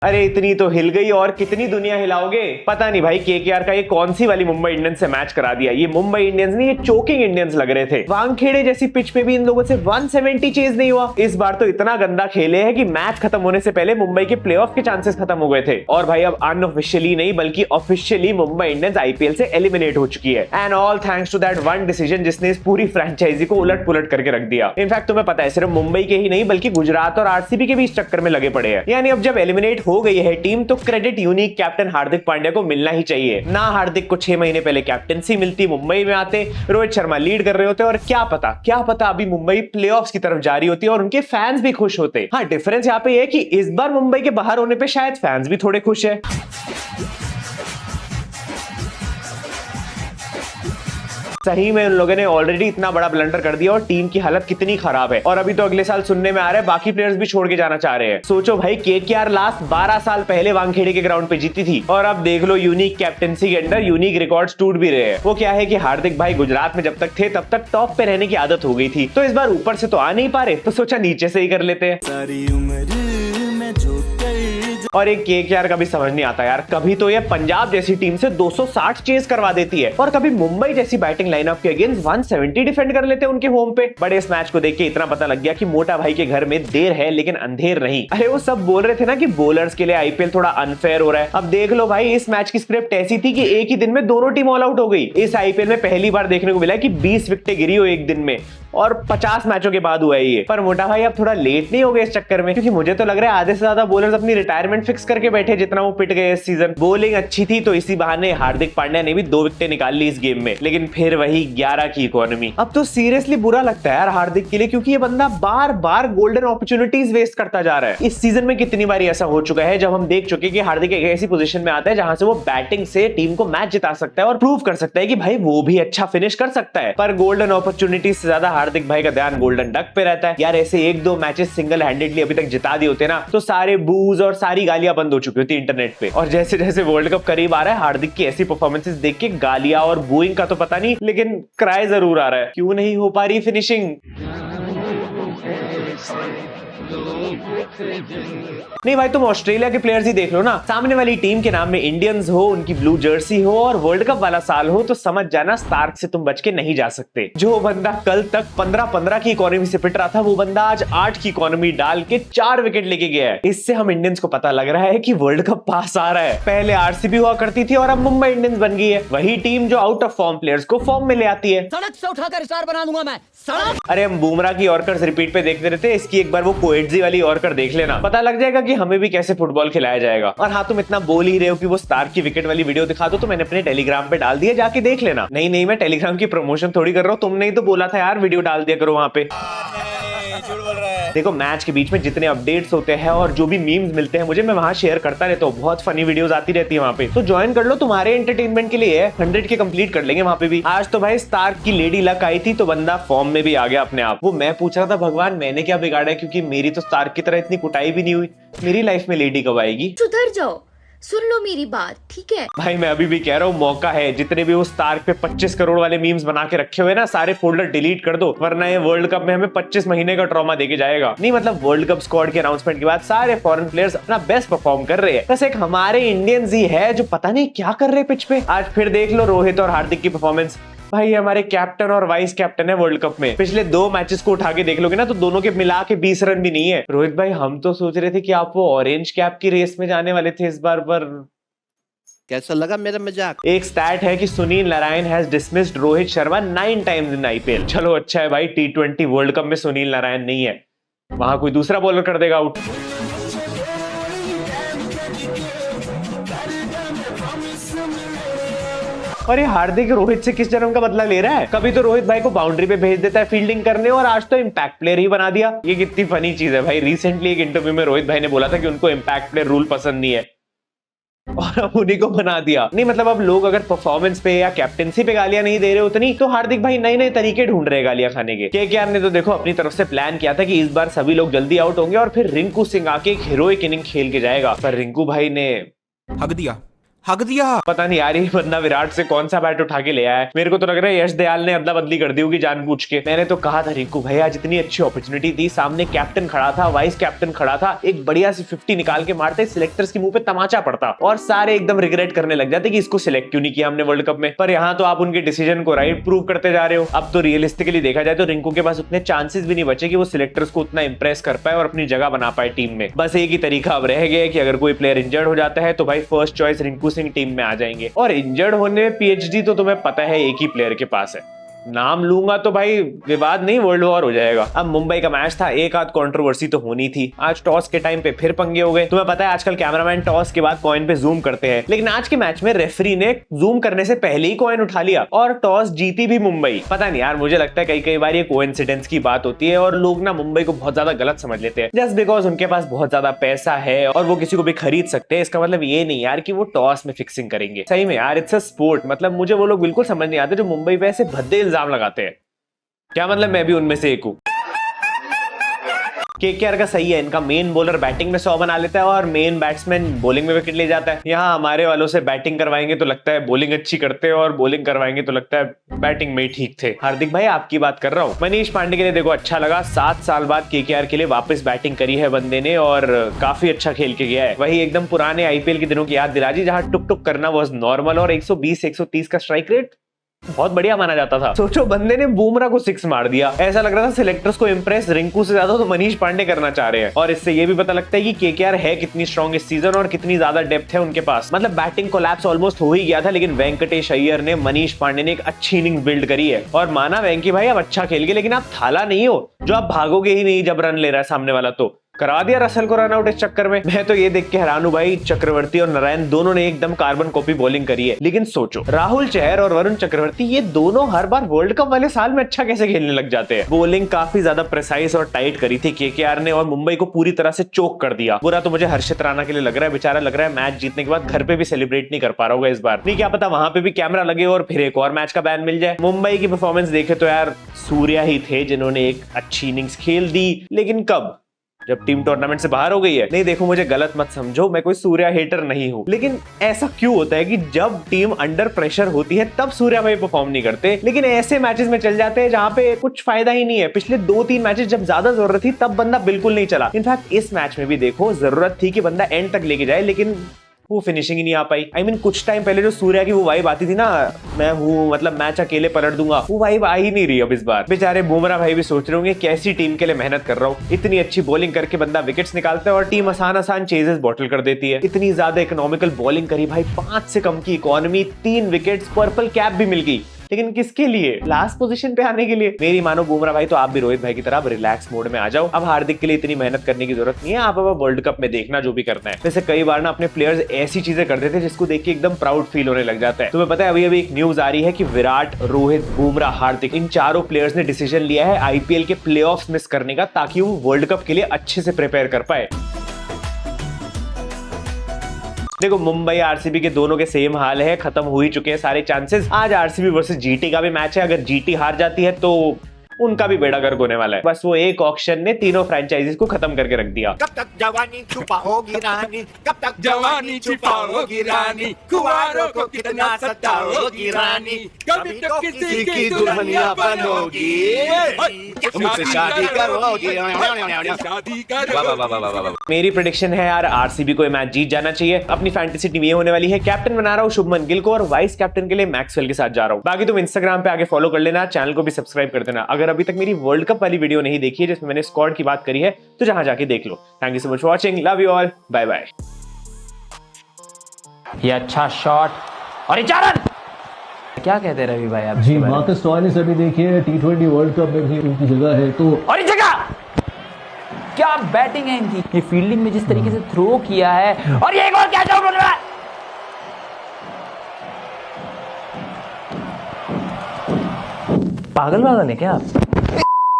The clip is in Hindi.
अरे इतनी तो हिल गई और कितनी दुनिया हिलाओगे। पता नहीं भाई केकेआर का ये कौन सी वाली मुंबई इंडियंस से मैच करा दिया। ये मुंबई इंडियंस नहीं, ये चोकिंग इंडियंस लग रहे थे। वानखेड़े जैसी पिच पे भी इन लोगों से 170 चेज नहीं हुआ। इस बार तो इतना गंदा खेले हैं कि मैच खत्म होने से पहले मुंबई के प्लेऑफ के चांसेस खत्म हो गए थे। और भाई अब अनऑफिशियली नहीं बल्कि ऑफिशियली मुंबई इंडियंस आईपीएल से एलिमिनेट हो चुकी है। And all thanks to that one decision जिसने इस पूरी फ्रेंचाइजी को उलट पुलट करके रख दिया। इनफैक्ट तुम्हें पता है सिर्फ मुंबई के ही नहीं बल्कि गुजरात और आरसीबी के भी इस चक्कर में लगे पड़े हैं। यानी अब जब एलिमिनेट हो गई है टीम तो credit unique captain Hardik Pandya को मिलना ही चाहिए। ना हार्दिक को 6 महीने पहले कैप्टनसी मिलती, मुंबई में आते, रोहित शर्मा लीड कर रहे होते और क्या पता अभी मुंबई प्लेऑफ्स की तरफ जारी होती और उनके फैंस भी खुश होते। हाँ डिफरेंस यहाँ पे है कि इस बार मुंबई के बाहर होने पे शायद फैंस भी थोड़े खुश है। सही में उन लोगों ने ऑलरेडी इतना बड़ा ब्लंडर कर दिया और टीम की हालत कितनी खराब है। और अभी तो अगले साल सुनने में आ रहा है बाकी प्लेयर्स भी छोड़ के जाना चाह रहे हैं। सोचो भाई केकेआर लास्ट 12 साल पहले वानखेड़े के ग्राउंड पे जीती थी और अब देख लो यूनिक कैप्टेंसी के अंदर यूनिक रिकॉर्ड्स टूट भी रहे हैं। वो क्या है कि हार्दिक भाई गुजरात में जब तक थे तब तक टॉप पे रहने की आदत हो गई थी, तो इस बार ऊपर से तो आ नहीं पा रहे तो सोचा नीचे से ही कर लेते हैं। सारी उम्र में और एक केकेआर का भी समझ नहीं आता यार, कभी तो ये पंजाब जैसी टीम से 260 चेज करवा देती है और कभी मुंबई जैसी बैटिंग लाइनअप के अगेंस्ट 170 डिफेंड कर लेते हैं उनके होम पे। बड़े इस मैच को देख के इतना पता लग गया कि मोटा भाई के घर में देर है लेकिन अंधेर नहीं। अरे वो सब बोल रहे थे ना कि बॉलर्स के लिए आईपीएल थोड़ा अनफेयर हो रहा है। अब देख लो भाई इस मैच की स्क्रिप्ट ऐसी थी कि एक ही दिन में दोनों टीम ऑल आउट हो गई। इस आईपीएल में पहली बार देखने को मिला कि 20 विकेटें गिरी हो एक दिन में और 50 मैचों के बाद हुआ है ये। पर मोटा भाई अब थोड़ा लेट नहीं हो गए इस चक्कर में, क्योंकि मुझे तो लग रहा है आधे से ज्यादा बॉलर्स अपनी रिटायरमेंट फिक्स करके बैठे जितना वो पिट गए इस सीजन। बॉलिंग अच्छी थी तो इसी बहाने हार्दिक पांड्या ने भी 2 विकेटें निकाल ली इस गेम में, लेकिन फिर वही 11 की इकोनॉमी। अब तो सीरियसली बुरा लगता है यार हार्दिक के लिए, क्योंकि ये बंदा बार बार गोल्डन अपॉर्चुनिटीज वेस्ट करता जा रहा है। इस सीजन में कितनी बार ऐसा हो चुका है जब हम देख चुके कि हार्दिक एक ऐसी पोजीशन में आता है जहां से वो बैटिंग से टीम को मैच जिता सकता है और प्रूव कर सकता है कि भाई वो भी अच्छा फिनिश कर सकता है। पर गोल्डन अपॉर्चुनिटीज से ज्यादा हार्दिक भाई का ध्यान गोल्डन डक पे रहता है। यार ऐसे 1-2 मैचेस सिंगल हैंडेडली अभी तक जिता दिए होते ना तो सारे बूज और सारी गालियां बंद हो चुकी होती इंटरनेट पे। और जैसे जैसे वर्ल्ड कप करीब आ रहा है हार्दिक की ऐसी परफॉर्मेंसेस देख के गालियां और बूइंग का तो पता नहीं लेकिन क्राई जरूर आ रहा है, क्यों नहीं हो पा रही फिनिशिंग। नहीं भाई तुम ऑस्ट्रेलिया के प्लेयर्स ही देख लो ना, सामने वाली टीम के नाम में इंडियंस हो, उनकी ब्लू जर्सी हो और वर्ल्ड कप वाला साल हो तो समझ जाना स्टार्क से तुम बच के नहीं जा सकते। जो बंदा कल तक 15-15 की इकोनॉमी से पिट रहा था वो बंदा आज 8 की इकोनॉमी डाल के 4 विकेट लेके गया है। इससे हम इंडियंस को पता लग रहा है कि वर्ल्ड कप पास आ रहा है। पहले आरसीबी हुआ करती थी और अब मुंबई इंडियंस बन गई है, वही टीम जो आउट ऑफ फॉर्म प्लेयर्स को फॉर्म में ले आती है। सड़क से उठाकर स्टार बना दूंगा मैं। अरे हम बुमराह की यॉर्कर्स रिपीट पे देखते रहते, इसकी एक बार वो कोएट्जी वाली यॉर्कर देख लेना, पता लग जाएगा कि हमें भी कैसे फुटबॉल खिलाया जाएगा। और हाँ तुम इतना बोल ही रहे हो कि वो स्टार की विकेट वाली वीडियो दिखा दो, तो मैंने अपने टेलीग्राम पे डाल दिया, जाके देख लेना। नहीं मैं टेलीग्राम की प्रमोशन थोड़ी कर रहा हूँ, तुमने ही तो बोला था यार वीडियो डाल दिया करो वहां पे। देखो मैच के बीच में जितने अपडेट्स होते हैं और जो भी मीम्स मिलते हैं मुझे, मैं वहां शेयर करता रहता हूँ। बहुत फनी वीडियोस आती रहती है वहां पे, तो ज्वाइन कर लो, तुम्हारे एंटरटेनमेंट के लिए है। 100 के कंप्लीट कर लेंगे वहां पे भी। आज तो भाई स्टार्क की लेडी लक आई थी तो बंदा फॉर्म में भी आ गया अपने आप। वो मैं पूछ रहा था भगवान मैंने क्या बिगाड़ा है, क्योंकि मेरी तो स्टार्क की तरह इतनी कुटाई भी नहीं हुई। मेरी लाइफ में लेडी कब आएगी? सुधर जाओ, सुन लो मेरी बात, ठीक है? भाई मैं अभी भी कह रहा हूँ मौका है, जितने भी वो स्टार्क पे 25 करोड़ वाले मीम्स बना के रखे हुए ना सारे फोल्डर डिलीट कर दो, वरना ये वर्ल्ड कप में हमें 25 महीने का ट्रॉमा देके जाएगा। नहीं मतलब वर्ल्ड कप स्क्वाड के अनाउंसमेंट के बाद सारे फॉरेन प्लेयर्स अपना बेस्ट परफॉर्म कर रहे हैं, बस एक हमारे इंडियंस ही है जो पता नहीं क्या कर रहे पिच पे। आज फिर देख लो रोहित और हार्दिक की परफॉर्मेंस। भाई हमारे कैप्टन और वाइस कैप्टन है वर्ल्ड कप में, पिछले 2 मैचेस को उठा के देख लोगे ना तो दोनों के मिला के 20 रन भी नहीं है। रोहित भाई हम तो सोच रहे थे कि आप वो ऑरेंज कैप की रेस में जाने वाले थे इस बार, पर कैसा लगा मेरा मजाक? एक स्टैट है कि Sunil Narayan has dismissed Rohit Sharma 9 times in IPL. चलो अच्छा है भाई T20 वर्ल्ड कप में सुनील नारायण नहीं है, वहां कोई दूसरा बॉलर कर देगा आउट। और ये हार्दिक रोहित से किस जन्म का बदला ले रहा है? कभी तो रोहित भाई को बाउंड्री पे भेज देता है फील्डिंग करने और आज तो इम्पैक्ट प्लेयर ही बना दिया। ये कितनी फनी चीज है भाई। रिसेंटली एक इंटरव्यू में रोहित भाई ने बोला था कि उनको इम्पैक्ट प्लेयर रूल पसंद नहीं है और अब उन्हीं को बना दिया। नहीं मतलब अब लोग अगर परफॉर्मेंस पे या कैप्टेंसी पे गालियां नहीं दे रहे उतनी, तो हार्दिक भाई नए नए तरीके ढूंढ रहे गालियां खाने के। केकेआर ने तो देखो अपनी तरफ से प्लान किया था कि इस बार सभी लोग जल्दी आउट होंगे और फिर रिंकू सिंह आके एक हीरोइक इनिंग खेल के जाएगा, पर रिंकू भाई ने हक दिया, हक दिया। पता नहीं यार ये बंदा विराट से कौन सा बैट उठा के ले आया है। मेरे को तो लग रहा है यश दयाल ने अदला बदली कर दी होगी जानबूझ के। मैंने तो कहा था रिंकू भाई आज इतनी अच्छी अपॉर्चुनिटी थी, सामने कैप्टन खड़ा था, वाइस कैप्टन खड़ा था, एक बढ़िया सी 50 निकाल के मारते, सिलेक्टर्स के मुंह पे तमाचा पड़ता और सारे एकदम रिग्रेट करने लग जाते कि इसको सिलेक्ट क्यों नहीं किया हमने वर्ल्ड कप में। पर यहाँ तो आप उनके डिसीजन को राइट प्रूव करते जा रहे हो। अब तो रियलिस्टिकली देखा जाए तो रिंकू के पास उतने चांसेस भी नहीं बचे कि वो सिलेक्टर्स को उतना इंप्रेस कर पाए और अपनी जगह बना पाए टीम में। बस एक ही तरीका अब रह गया कि अगर कोई प्लेयर इंजर्ड हो जाता है तो भाई first choice Rinku Singh team में आ जाएंगे। और इंजर्ड होने में पीएचडी तो तुम्हें पता है एक ही प्लेयर के पास है, नाम लूंगा तो भाई विवाद नहीं वर्ल्ड वॉर हो जाएगा। अब मुंबई का मैच था, एक आध कंट्रोवर्सी तो होनी थी। आज टॉस के टाइम पे फिर पंगे हो गए। तुम्हें पता है आजकल कैमरामैन टॉस के बाद कॉइन पे जूम करते हैं, लेकिन आज के मैच में रेफरी ने जूम करने से पहले ही कॉइन उठा लिया और टॉस जीती भी मुंबई। पता नहीं यार, मुझे लगता है कई बार ये कोइंसिडेंस की बात होती है और लोग ना मुंबई को बहुत ज्यादा गलत समझ लेते हैं जस्ट बिकॉज उनके पास बहुत ज्यादा पैसा है और वो किसी को भी खरीद सकते हैं। इसका मतलब ये नहीं यार कि वो टॉस में फिक्सिंग करेंगे। सही में यार इट्स अ स्पोर्ट। मतलब मुझे वो लोग बिल्कुल समझ नहीं आते जो मुंबई पे ऐसे भद्दे इल्जाम लगाते हैं। क्या मतलब मैं भी उनमें से एक हूं। केकेआर का सही है, इनका मेन बॉलर बैटिंग में 100 बना लेता है और मेन बैट्समैन बॉलिंग में विकेट ले जाता है। यहाँ हमारे वालों से बैटिंग करवाएंगे तो लगता है बॉलिंग अच्छी करते हैं और बॉलिंग करवाएंगे तो लगता है बैटिंग में ही ठीक थे। हार्दिक भाई आपकी बात कर रहा हूँ। मनीष पांडे के लिए देखो अच्छा लगा, 7 साल बाद केकेआर के लिए वापस बैटिंग करी है बंदे ने और काफी अच्छा खेल के गया है। वही एकदम पुराने आईपीएल के दिनों की याद दिला दी जहां टुक टुक करना वॉज नॉर्मल और 120-130 का स्ट्राइक रेट बहुत बढ़िया माना जाता था। सोचो बंदे ने बुमराह को 6 मार दिया। ऐसा लग रहा था सिलेक्टर्स को इंप्रेस रिंकू से ज्यादा तो मनीष पांडे करना चाह रहे हैं। और इससे ये भी पता लगता है कि केकेआर है कितनी स्ट्रांग इस सीजन और कितनी ज्यादा डेप्थ है उनके पास। मतलब बैटिंग कोलैप्स ऑलमोस्ट हो ही गया था, लेकिन वेंकटेश अय्यर ने, मनीष पांडे ने एक अच्छी इनिंग्स बिल्ड करी है। और माना वेंकी भाई आप अच्छा खेल गए, लेकिन आप थाला नहीं हो जो आप भागोगे ही नहीं जब रन ले रहा है सामने वाला। तो करा दिया रसल को रन आउट इस चक्कर में। मैं तो ये देख के हैरान हूं भाई, चक्रवर्ती और नारायण दोनों ने एकदम कार्बन कॉपी बॉलिंग करी है। लेकिन सोचो राहुल चहर और वरुण चक्रवर्ती ये दोनों हर बार वर्ल्ड कप वाले साल में अच्छा कैसे खेलने लग जाते हैं। बॉलिंग काफी ज्यादा प्रिसाइज और टाइट करी थी केकेआर ने और मुंबई को पूरी तरह से चोक कर दिया। बुरा तो मुझे हर्षित राणा के लिए लग रहा है, बेचारा लग रहा है मैच जीतने के बाद घर पे भी सेलिब्रेट नहीं कर पा रहा होगा इस बार। नहीं क्या पता वहां पे भी कैमरा लगे और फिर एक और मैच का बैन मिल जाए। मुंबई की परफॉर्मेंस देखे तो यार सूर्या ही थे जिन्होंने एक अच्छी इनिंग्स खेल दी, लेकिन कब? जब टीम टूर्नामेंट से बाहर हो गई है। नहीं देखो मुझे गलत मत समझो, मैं कोई सूर्या हेटर नहीं हूं, लेकिन ऐसा क्यों होता है कि जब टीम अंडर प्रेशर होती है तब सूर्या भाई परफॉर्म नहीं करते, लेकिन ऐसे मैचेस में चल जाते हैं जहां पे कुछ फायदा ही नहीं है। पिछले 2-3 मैचेस जब ज्यादा जरूरत थी तब बंदा बिल्कुल नहीं चला। इनफैक्ट इस मैच में भी देखो जरूरत थी कि बंदा एंड तक लेके जाए, लेकिन वो फिनिशिंग ही नहीं आ पाई। I mean, कुछ टाइम पहले जो सूर्या की वो वाइब आती थी ना, मैं हूँ मतलब मैच अकेले पलट दूंगा, वो वाइब आ ही नहीं रही अब इस बार। बेचारे बुमराह भाई भी सोच रहे होंगे कैसी टीम के लिए मेहनत कर रहा हूँ। इतनी अच्छी बॉलिंग करके बंदा विकेट्स निकालता है और टीम आसान चेजेस बॉटल कर देती है। इतनी ज्यादा इकोनॉमिकल बॉलिंग करी भाई, 5 से कम की इकोनॉमी, 3 विकेट्स, पर्पल कैप भी मिल गई, लेकिन किसके लिए? लास्ट पोजीशन पे आने के लिए। मेरी मानो बुमराह भाई तो आप भी रोहित भाई की तरह रिलैक्स मोड में आ जाओ। अब हार्दिक के लिए इतनी मेहनत करने की जरूरत नहीं है, आप अब वर्ल्ड कप में देखना जो भी करना है। वैसे कई बार ना अपने प्लेयर्स ऐसी चीजें कर देते हैं जिसको देख के एकदम प्राउड फील होने लग जाता है। तुम्हें पता है अभी एक न्यूज आ रही है कि विराट, रोहित, बुमराह, हार्दिक इन चारों प्लेयर्स ने डिसीजन लिया है आईपीएल के प्लेऑफ्स मिस करने का, ताकि वो वर्ल्ड कप के लिए अच्छे से प्रिपेयर कर पाए। देखो मुंबई आरसीबी के दोनों के सेम हाल है, खत्म हो ही चुके हैं सारे चांसेस। आज आरसीबी वर्सेस जीटी का भी मैच है, अगर जीटी हार जाती है तो उनका भी बेड़ा गर्क होने वाला है। बस वो एक ऑक्शन ने तीनों फ्रेंचाइजीज को खत्म करके रख दिया। कब तक जवानी छुपाओगी रानी, कब तक जवानी छुपाओगी रानी, कुंवारों को कितना सताओगी रानी, कभी तो किसी की दुल्हनिया बनोगी, मुझसे शादी करोगी, शादी करोगी। मेरी प्रेडिक्शन है यार आरसीबी को ये मैच जीत जाना चाहिए। अपनी फैंटेसी टीम ये होने वाली है, कैप्टन बना रहा हूँ शुभमन गिल को और वाइस कैप्टन के लिए मैक्सवेल के साथ जा रहा हूँ। बाकी तुम इंस्टाग्राम पे आगे फॉलो कर लेना, चैनल को भी सब्सक्राइब कर देना। अगर अभी तक मेरी वर्ल्ड कप वाली वीडियो नहीं देखी है जिसमें मैंने स्क्वाड की बात करी है तो जहां जाके देख लो। Thank you so much for watching, love you all, bye bye. ये अच्छा शॉट और ये 4 रन। क्या कहते हैं रवि भाई आप? जी मार्कस स्टोइनिस अभी देखिए T20 वर्ल्ड कप में भी उनकी जगह है तो, और ये जगह क्या बैटिंग है इनकी, ये फील्डिंग में जिस तरीके से थ्रो किया है, और ये एक और कैच आउट होने वाला है। पागल है क्या आप?